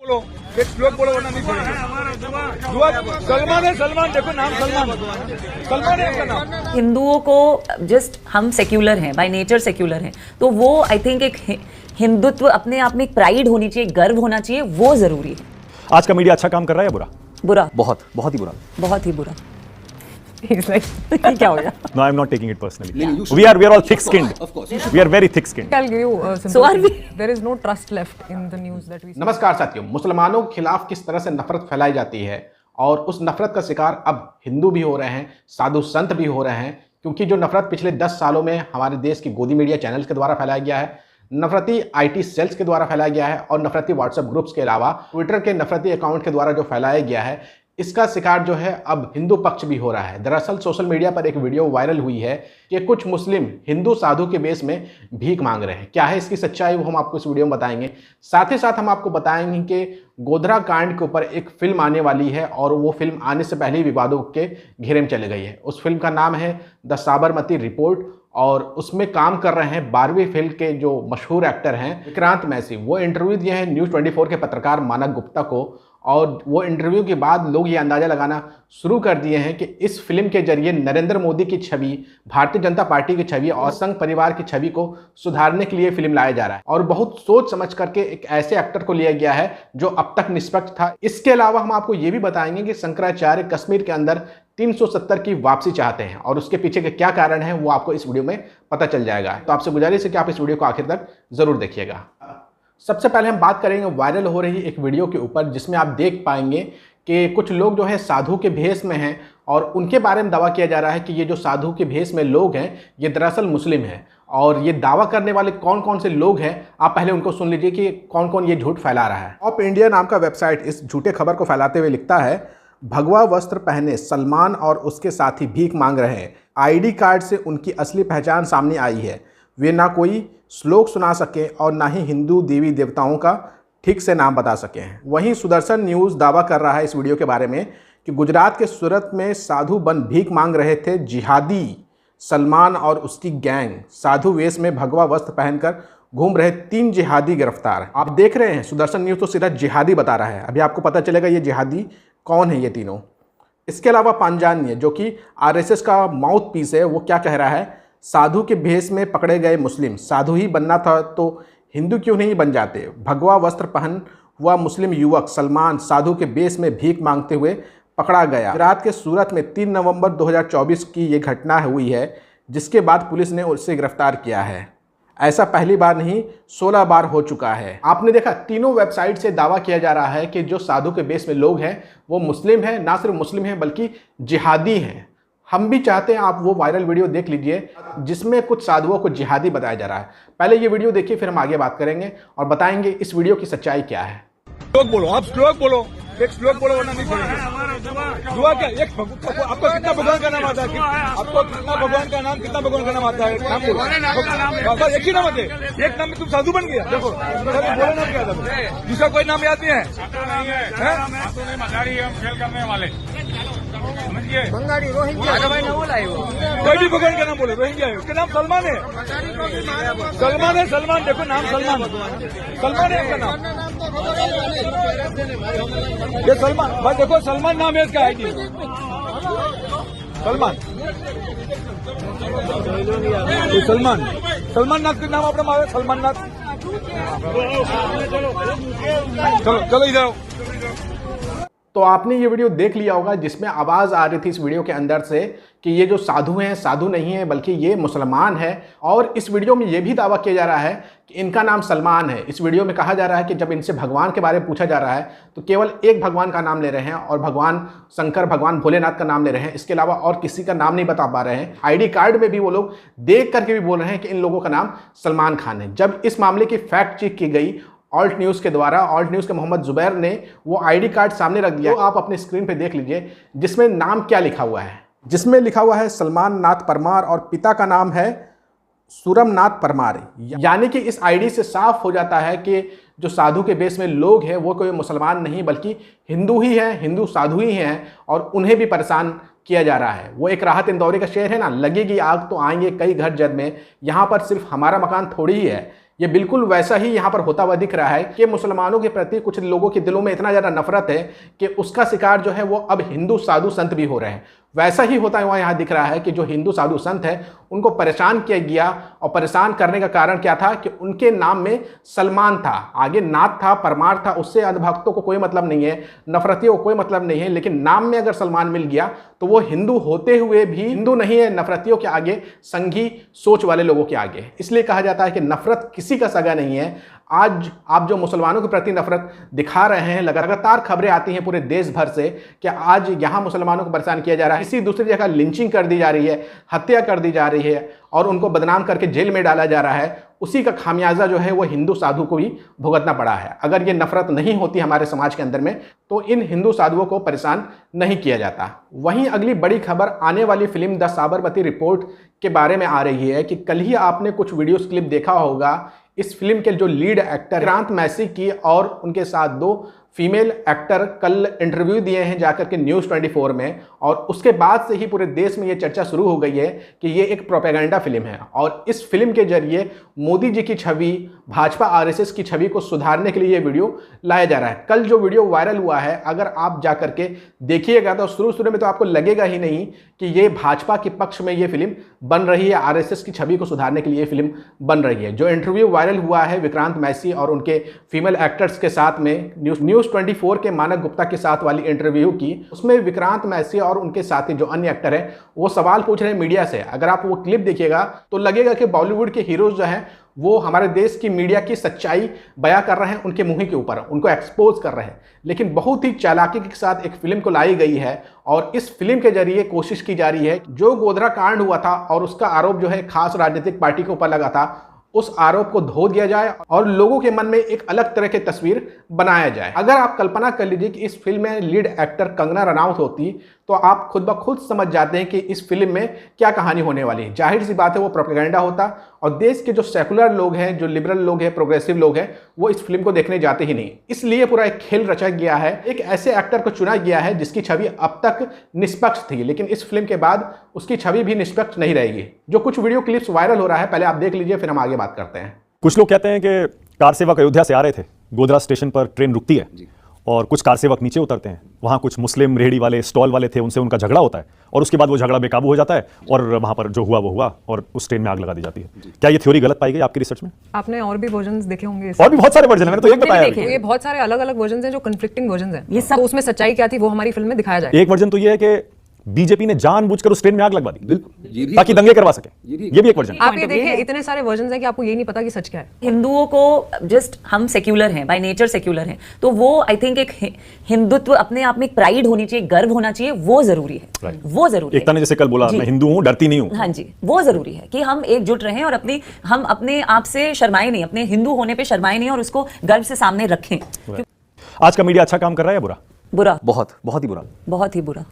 बोलो, एक श्लोक बोलो वरना नहीं छोड़ेंगे। दुआ सलमान है, सलमान देखो नाम सलमान है आपका नाम। हिंदुओं को जस्ट हम सेक्युलर हैं, बाय नेचर सेक्युलर हैं, तो वो आई थिंक एक हिंदुत्व अपने आप में एक प्राइड होनी चाहिए, गर्व होना चाहिए, वो जरूरी है। आज का मीडिया अच्छा काम कर रहा है या बुरा? बुरा, बहुत ही बुरा। बहुत ही बुरा। क्या हो गया? No, I'm not taking it personally. We are all thick-skinned. Of course. We are very thick-skinned. I'll give you simple So are thing. we. There is no trust left in the news that we see. नमस्कार साथियों, मुसलमानों के खिलाफ किस तरह से नफरत फैलाई जाती है और उस नफरत का शिकार अब हिंदू भी हो रहे हैं, साधु संत भी हो रहे हैं, क्योंकि जो नफरत पिछले 10 सालों में हमारे देश की गोदी मीडिया चैनल्स के द्वारा फैलाया गया है, नफरती आईटी सेल्स के द्वारा फैलाया गया है और नफरती व्हाट्सएप ग्रुप्स के अलावा ट्विटर के नफरती अकाउंट के द्वारा जो फैलाया गया है, इसका शिकार जो है अब हिंदू पक्ष भी हो रहा है। दरअसल सोशल मीडिया पर एक वीडियो वायरल हुई है कि कुछ मुस्लिम हिंदू साधु के बेस में भीख मांग रहे हैं। क्या है इसकी सच्चाई, वो हम आपको इस वीडियो में बताएंगे। साथ ही साथ हम आपको बताएंगे कि गोधरा कांड के ऊपर एक फिल्म आने वाली है और वो फिल्म आने से पहले ही विवादों के घेरे में चली गई है। उस फिल्म का नाम है द साबरमती रिपोर्ट और उसमें काम कर रहे हैं 12वीं फिल्म के जो मशहूर एक्टर हैं विक्रांत मैसी। वो इंटरव्यू दिए हैं न्यूज़ 24 के पत्रकार मानक गुप्ता को और वो इंटरव्यू के बाद लोग ये अंदाज़ा लगाना शुरू कर दिए हैं कि इस फिल्म के जरिए नरेंद्र मोदी की छवि, भारतीय जनता पार्टी की छवि और संघ परिवार की छवि को सुधारने के लिए फिल्म लाया जा रहा है और बहुत सोच समझ करके एक ऐसे एक्टर को लिया गया है जो अब तक निष्पक्ष था। इसके अलावा हम आपको ये भी बताएंगे कि शंकराचार्य कश्मीर के अंदर 370 की वापसी चाहते हैं और उसके पीछे के क्या कारण है वो आपको इस वीडियो में पता चल जाएगा। तो आपसे गुजारिश है कि आप इस वीडियो को आखिर तक जरूर देखिएगा। सबसे पहले हम बात करेंगे वायरल हो रही एक वीडियो के ऊपर, जिसमें आप देख पाएंगे कि कुछ लोग जो है साधु के भेष में हैं और उनके बारे में दावा किया जा रहा है कि ये जो साधु के भेष में लोग हैं ये दरअसल मुस्लिम हैं। और ये दावा करने वाले कौन कौन से लोग हैं आप पहले उनको सुन लीजिए कि कौन कौन ये झूठ फैला रहा है। ऑफ इंडिया नाम का वेबसाइट इस झूठे खबर को फैलाते हुए लिखता है, भगवा वस्त्र पहने सलमान और उसके साथी भीख मांग रहे हैं। आईडी कार्ड से उनकी असली पहचान सामने आई है। वे ना कोई श्लोक सुना सके और ना ही हिंदू देवी देवताओं का ठीक से नाम बता सके हैं। वहीं सुदर्शन न्यूज़ दावा कर रहा है इस वीडियो के बारे में कि गुजरात के सूरत में साधु बन भीख मांग रहे थे जिहादी सलमान और उसकी गैंग। साधु वेश में भगवा वस्त्र पहनकर घूम रहे 3 जिहादी गिरफ्तार। आप देख रहे हैं सुदर्शन न्यूज़ तो सीधा जिहादी बता रहा है। अभी आपको पता चलेगा ये जिहादी कौन है ये तीनों। इसके अलावा पांजान्य जो कि आरएसएस का माउथ पीस है, वो क्या कह रहा है, साधु के भेष में पकड़े गए मुस्लिम, साधु ही बनना था तो हिंदू क्यों नहीं बन जाते। भगवा वस्त्र पहन हुआ मुस्लिम युवक सलमान साधु के भेष में भीख मांगते हुए पकड़ा गया। गुजरात के सूरत में 3 नवंबर 2024 की ये घटना हुई है, जिसके बाद पुलिस ने उसे गिरफ्तार किया है। ऐसा पहली बार नहीं 16 बार हो चुका है। आपने देखा तीनों वेबसाइट से दावा किया जा रहा है कि जो साधु के भेष में लोग हैं वो मुस्लिम हैं, ना सिर्फ मुस्लिम हैं बल्कि जिहादी हैं। हम भी चाहते हैं आप वो वायरल वीडियो देख लीजिए जिसमें कुछ साधुओं को जिहादी बताया जा रहा है। पहले ये वीडियो देखिए, फिर हम आगे बात करेंगे और बताएंगे इस वीडियो की सच्चाई क्या है। श्लोक बोलो, आप श्लोक बोलो, एक श्लोक बोलो वरना नहीं छोड़ेंगे। दुआ क्या, आपको कितना भगवान का नाम आता है? आपको कितना भगवान का नाम, कितना भगवान का नाम आता है? नाम बोलो, बस एक ही नाम है। एक नाम में तुम साधु बन गया। देखो बोलो नाम क्या था, दूसरा कोई नाम याद नहीं है। खेल करने वाले कोई भी भगवान का नाम बोले, रोहिंग्या है, उसका नाम सलमान है। सलमान है, सलमान देखो नाम सलमान है उसका नाम। ये सलमान भाई देखो, सलमान नाम है इसका आईडी सलमान। ये सलमान नाथ का नाम आपने मारा, सलमान नाथ। चलो इधर आओ। तो आपने ये वीडियो देख लिया होगा जिसमें आवाज़ आ रही थी इस वीडियो के अंदर से कि ये जो साधु हैं साधु नहीं है बल्कि ये मुसलमान है। और इस वीडियो में ये भी दावा किया जा रहा है कि इनका नाम सलमान है। इस वीडियो में कहा जा रहा है कि जब इनसे भगवान के बारे में पूछा जा रहा है तो केवल एक भगवान का नाम ले रहे हैं और भगवान शंकर, भगवान भोलेनाथ का नाम ले रहे हैं। इसके अलावा और किसी का नाम नहीं बता पा रहे हैं। आईडी कार्ड में भी वो लोग देख करके भी बोल रहे हैं कि इन लोगों का नाम सलमान खान है। जब इस मामले की फैक्ट चेक की गई ऑल्ट न्यूज़ के द्वारा, ऑल्ट न्यूज़ के मोहम्मद जुबैर ने वो आईडी कार्ड सामने रख दिया। तो आप अपने स्क्रीन पे देख लीजिए जिसमें नाम क्या लिखा हुआ है। जिसमें लिखा हुआ है सलमान नाथ परमार और पिता का नाम है सूरम नाथ परमार। यानी कि इस आईडी से साफ हो जाता है कि जो साधु के बेस में लोग हैं वो कोई मुसलमान नहीं बल्कि हिंदू ही हैं, हिंदू साधु ही हैं और उन्हें भी परेशान किया जा रहा है। वो एक राहत इंदौरी का शेर है ना, लगेगी आग तो आएंगे कई घर जद में। यहाँ पर सिर्फ हमारा मकान थोड़ी ही है, ये बिल्कुल वैसा ही यहाँ पर होता हुआ दिख रहा है कि मुसलमानों के प्रति कुछ लोगों के दिलों में इतना ज़्यादा नफरत है कि उसका शिकार जो है वो अब हिंदू साधु संत भी हो रहे हैं। वैसा ही होता हुआ यहाँ दिख रहा है कि जो हिंदू साधु संत है उनको परेशान किया गया, और परेशान करने का कारण क्या था कि उनके नाम में सलमान था, आगे नाथ था, परमार था। उससे अंधभक्तों को कोई मतलब नहीं है, नफरतियों को कोई मतलब नहीं है, लेकिन नाम में अगर सलमान मिल गया तो वो हिंदू होते हुए भी हिंदू नहीं है, नफरतियों के आगे, संघी सोच वाले लोगों के आगे। इसलिए कहा जाता है कि नफरत किसी का सगा नहीं है। आज आप जो मुसलमानों के प्रति नफरत दिखा रहे हैं, लगातार खबरें आती हैं पूरे देश भर से कि आज यहाँ मुसलमानों को परेशान किया जा रहा है, किसी दूसरी जगह लिंचिंग कर दी जा रही है, हत्या कर दी जा रही है और उनको बदनाम करके जेल में डाला जा रहा है। उसी का खामियाजा जो है वो हिंदू साधु को ही भुगतना पड़ा है। अगर ये नफरत नहीं होती हमारे समाज के अंदर में तो इन हिंदू साधुओं को परेशान नहीं किया जाता। वहीं अगली बड़ी खबर आने वाली फिल्म द साबरमती रिपोर्ट के बारे में आ रही है कि कल ही आपने कुछ वीडियोस क्लिप देखा होगा। इस फिल्म के जो लीड एक्टर विक्रांत मैसी की और उनके साथ 2 फीमेल एक्टर कल इंटरव्यू दिए हैं जाकर के न्यूज़ 24 में, और उसके बाद से ही पूरे देश में ये चर्चा शुरू हो गई है कि ये एक प्रोपेगेंडा फिल्म है और इस फिल्म के जरिए मोदी जी की छवि, भाजपा आरएसएस की छवि को सुधारने के लिए ये वीडियो लाया जा रहा है। कल जो वीडियो वायरल हुआ है, अगर आप जाकर के देखिएगा तो शुरू में तो आपको लगेगा ही नहीं कि ये भाजपा के पक्ष में ये फिल्म बन रही है, आरएसएस की छवि को सुधारने के लिए ये फिल्म बन रही है। जो इंटरव्यू वायरल हुआ है विक्रांत मैसी और उनके फीमेल एक्टर्स के साथ में न्यूज़ 24 के मानक गुप्ता के साथ वाली इंटरव्यू की, उसमें विक्रांत मैसी और उनके साथी जो अन्य एक्टर हैं वो सवाल पूछ रहे हैं मीडिया से। अगर आप वो क्लिप देखिएगा तो लगेगा कि बॉलीवुड के हीरोज जो हैं वो हमारे देश की मीडिया की सच्चाई बयां कर रहे हैं, उनके मुंह के ऊपर उनको एक्सपोज कर रहे हैं। लेकिन बहुत ही चालाकी के साथ एक फिल्म को लाई गई है और इस फिल्म के जरिए कोशिश की जा रही है जो गोधरा कांड हुआ था और उसका आरोप जो है खास राजनीतिक पार्टी के ऊपर लगा था, उस आरोप को धो दिया जाए और लोगों के मन में एक अलग तरह की तस्वीर बनाया जाए। अगर आप कल्पना कर लीजिए कि इस फिल्म में लीड एक्टर कंगना रनौत होती तो आप खुद ब खुद समझ जाते हैं कि इस फिल्म में क्या कहानी होने वाली है। जाहिर सी बात है वो प्रोपेगेंडा होता और देश के जो सेकुलर लोग हैं, जो लिबरल लोग हैं, प्रोग्रेसिव लोग हैं, वो इस फिल्म को देखने जाते ही नहीं। इसलिए पूरा एक खेल रचा गया है, एक ऐसे एक्टर को चुना गया है जिसकी छवि अब तक निष्पक्ष थी, लेकिन इस फिल्म के बाद उसकी छवि भी निष्पक्ष नहीं रहेगी। जो कुछ वीडियो क्लिप्स वायरल हो रहा है, पहले आप देख लीजिए, फिर हम आगे बात करते हैं। कुछ लोग कहते हैं कि कार सेवक अयोध्या से आ रहे थे, गोधरा स्टेशन पर ट्रेन रुकती है और कुछ कार सेवक नीचे उतरते हैं, वहां कुछ मुस्लिम रेहड़ी वाले, स्टॉल वाले थे, उनसे उनका झगड़ा होता है और उसके बाद वो झगड़ा बेकाबू हो जाता है और वहां पर जो हुआ वो हुआ और उस ट्रेन में आग लगा दी जाती है। क्या ये थ्योरी गलत पाई गई आपकी रिसर्च में? आपने और भी वर्जन्स देखे होंगे और भी बहुत सारे वर्जन है, मैंने तो एक बताया। ये बहुत सारे अलग अलग वर्जन्स हैं जो कन्फ्लिक्टिंग वर्जन्स हैं। ये सब तो उसमें सच्चाई क्या थी वो हमारी फिल्म में दिखाया जाएगा। एक वर्जन तो ये है कि बीजेपी ने जानबूझकर उस ट्रेन में आग लगवा दी ताकि दंगे करवा सके, ये भी एक वर्जन। आप ये देखिए, इतने सारे वर्जन्स हैं कि आपको ये नहीं पता कि सच क्या है। हिंदुओं को जस्ट हम सेक्युलर हैं, बाय नेचर सेक्युलर हैं, तो वो आई थिंक एक हिंदुत्व अपने आप में एक प्राइड होनी चाहिए, गर्व होना चाहिए, वो जरूरी है। वो जरूरी है। एकता ने जैसे कल बोला मैं हिंदू हूं, डरती नहीं हूं। हाँ जी, वो जरूरी है कि हम एकजुट रहें और हम अपने आप से शर्माए नहीं, अपने हिंदू होने पे शर्माए नहीं और उसको गर्व से सामने रखें। आज का मीडिया अच्छा काम कर रहा है या बुरा? बुरा, बहुत ही बुरा, बहुत ही बुरा।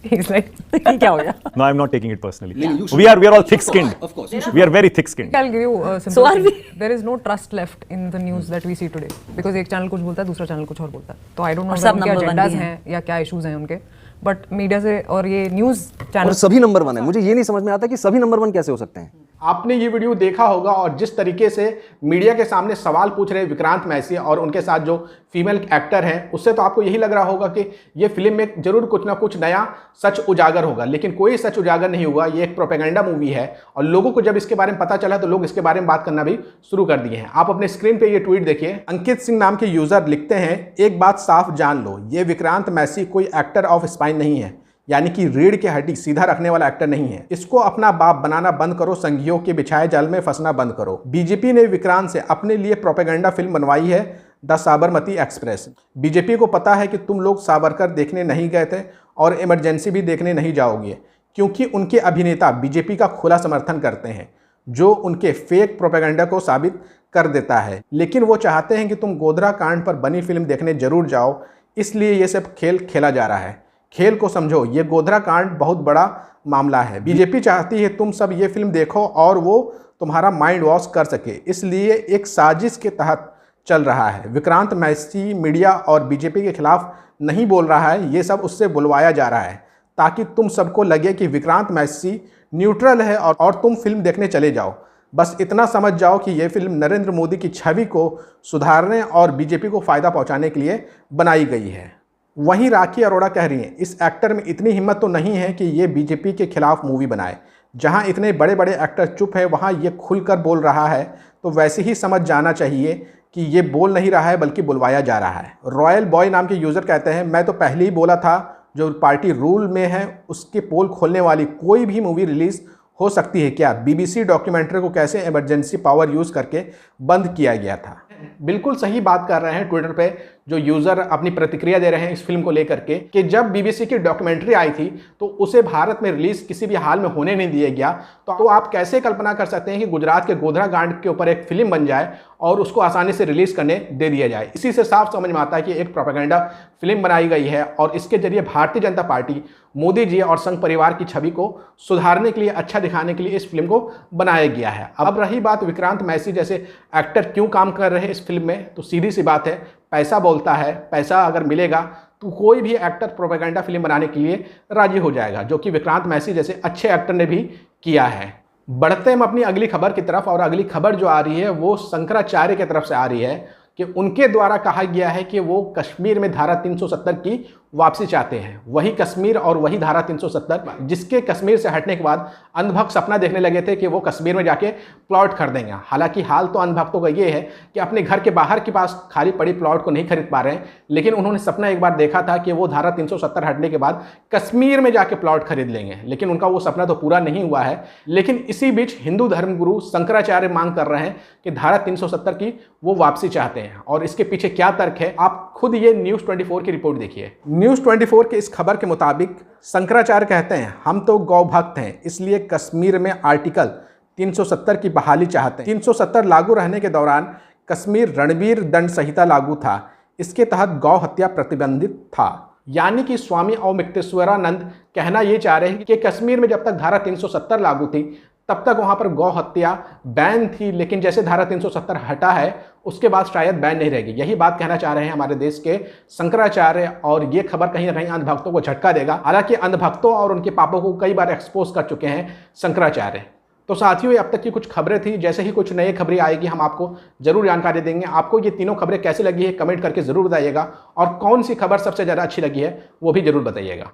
He's like, क्या हो गया? No, I'm not taking it personally. We are all thick-skinned. Of course. We are very thick-skinned. I'll give you a simple So are thing. we. There is no trust left in the news that we see today because एक channel कुछ बोलता है, दूसरा channel कुछ और बोलता है। तो I don't know और सब उनके number one एजेंडाज भी हैं या क्या इश्यूज हैं उनके, बट मीडिया से और ये न्यूज चैनल और सभी नंबर 1 है। मुझे ये नहीं समझ में आता कि सभी नंबर 1 कैसे हो सकते हैं। आपने ये वीडियो देखा होगा और जिस तरीके से मीडिया के सामने सवाल पूछ रहे विक्रांत मैसी और उनके साथ जो फीमेल एक्टर हैं, उससे तो आपको यही लग रहा होगा कि ये फिल्म में जरूर कुछ ना कुछ नया सच उजागर होगा, लेकिन कोई सच उजागर नहीं हुआ। ये एक प्रोपेगेंडा मूवी है और लोगों को जब इसके बारे में पता चला तो लोग इसके बारे में बात करना भी शुरू कर दिए हैं। आप अपने स्क्रीन पे ये ट्वीट देखिए। अंकित सिंह नाम के यूजर लिखते हैं, एक बात साफ जान लो, ये विक्रांत मैसी कोई एक्टर ऑफ स्पाइन नहीं है, यानी कि रीढ़ की हड्डी सीधा रखने वाला एक्टर नहीं है। इसको अपना बाप बनाना बंद करो, संघियों के बिछाए जाल में फंसना बंद करो। बीजेपी ने विक्रांत से अपने लिए प्रोपेगेंडा फिल्म बनवाई है, द साबरमती एक्सप्रेस। बीजेपी को पता है कि तुम लोग सावरकर देखने नहीं गए थे और इमरजेंसी भी देखने नहीं जाओगे, क्योंकि उनके अभिनेता बीजेपी का खुला समर्थन करते हैं, जो उनके फेक प्रोपेगेंडा को साबित कर देता है। लेकिन वो चाहते हैं कि तुम गोधरा कांड पर बनी फिल्म देखने जरूर जाओ, इसलिए ये सब खेल खेला जा रहा है। खेल को समझो, ये गोधरा कांड बहुत बड़ा मामला है। बीजेपी चाहती है तुम सब ये फिल्म देखो और वो तुम्हारा माइंड वॉश कर सके, इसलिए एक साजिश के तहत चल रहा है। विक्रांत मैसी मीडिया और बीजेपी के खिलाफ नहीं बोल रहा है, ये सब उससे बुलवाया जा रहा है ताकि तुम सबको लगे कि विक्रांत मैसी न्यूट्रल है और तुम फिल्म देखने चले जाओ। बस इतना समझ जाओ कि ये फिल्म नरेंद्र मोदी की छवि को सुधारने और बीजेपी को फ़ायदा पहुंचाने के लिए बनाई गई है। वहीं राखी अरोड़ा कह रही हैं, इस एक्टर में इतनी हिम्मत तो नहीं है कि ये बीजेपी के खिलाफ मूवी बनाए। जहां इतने बड़े बड़े एक्टर चुप है वहां ये खुलकर बोल रहा है, तो वैसे ही समझ जाना चाहिए कि ये बोल नहीं रहा है बल्कि बुलवाया जा रहा है। रॉयल बॉय नाम के यूज़र कहते हैं, मैं तो पहले ही बोला था जो पार्टी रूल में है उसके पोल खोलने वाली कोई भी मूवी रिलीज़ हो सकती है क्या? बीबीसी डॉक्यूमेंट्री को कैसे इमरजेंसी पावर यूज़ करके बंद किया गया था। बिल्कुल सही बात कर रहे हैं ट्विटर पे जो यूज़र अपनी प्रतिक्रिया दे रहे हैं इस फिल्म को लेकर के कि जब बीबीसी की डॉक्यूमेंट्री आई थी तो उसे भारत में रिलीज़ किसी भी हाल में होने नहीं दिया गया। तो आप कैसे कल्पना कर सकते हैं कि गुजरात के गोधरा कांड के ऊपर एक फिल्म बन जाए और उसको आसानी से रिलीज़ करने दे दिया जाए। इसी से साफ समझ में आता है कि एक प्रोपेगेंडा फिल्म बनाई गई है और इसके जरिए भारतीय जनता पार्टी मोदी जी और संघ परिवार की छवि को सुधारने के लिए, अच्छा दिखाने के लिए इस फिल्म को बनाया गया है। अब रही बात विक्रांत मैसी जैसे एक्टर क्यों काम कर रहे हैं इस फिल्म में, तो सीधी सी बात है, पैसा बोलता है। पैसा अगर मिलेगा तो कोई भी एक्टर प्रोपेगेंडा फिल्म बनाने के लिए राजी हो जाएगा, जो कि विक्रांत मैसी जैसे अच्छे एक्टर ने भी किया है। बढ़ते हम अपनी अगली खबर की तरफ, और अगली खबर जो आ रही है वो शंकराचार्य की तरफ से आ रही है कि उनके द्वारा कहा गया है कि वो कश्मीर में धारा 370 की वापसी चाहते हैं। वही कश्मीर और वही धारा 370 जिसके कश्मीर से हटने के बाद अंधभक्त सपना देखने लगे थे कि वो कश्मीर में जाके प्लॉट खरीदेंगे। हालांकि हाल तो अंधभक्तों का ये है कि अपने घर के बाहर के पास खाली पड़ी प्लॉट को नहीं खरीद पा रहे हैं, लेकिन उन्होंने सपना एक बार देखा था कि वो धारा 370 हटने के बाद कश्मीर में जाके प्लॉट खरीद लेंगे, लेकिन उनका वो सपना तो पूरा नहीं हुआ है। लेकिन इसी बीच हिंदू धर्मगुरु शंकराचार्य मांग कर रहे हैं कि धारा 370 की वो वापसी चाहते हैं, और इसके पीछे क्या तर्क है आप खुद ये न्यूज़ 24 की रिपोर्ट देखिए। न्यूज़ 24 के इस खबर के मुताबिक शंकराचार्य कहते हैं, हम तो गौ भक्त हैं, इसलिए कश्मीर में आर्टिकल 370 की बहाली चाहते हैं। 370 लागू रहने के दौरान कश्मीर रणवीर दंड संहिता लागू था। इसके तहत गौ हत्या प्रतिबंधित था। यानी कि स्वामी अवमिक्तेश्वरानंद कहना ये चाह रहे हैं कि कश्मीर में जब तक धारा 370 लागू थी तब तक वहां पर गौ हत्या बैन थी, लेकिन जैसे धारा 370 हटा है उसके बाद शायद बैन नहीं रहेगी। यही बात कहना चाह रहे हैं हमारे देश के शंकराचार्य, और ये खबर कहीं ना कहीं अंधभक्तों को झटका देगा। हालांकि अंधभक्तों और उनके पापों को कई बार एक्सपोज कर चुके हैं शंकराचार्य। तो साथियों, ये अब तक की कुछ खबरें थी। जैसे ही कुछ नई खबरें आएगी हम आपको जरूर जानकारी देंगे। आपको ये तीनों खबरें कैसी लगी है कमेंट करके जरूर बताइएगा, और कौन सी खबर सबसे ज़्यादा अच्छी लगी है वो भी जरूर बताइएगा।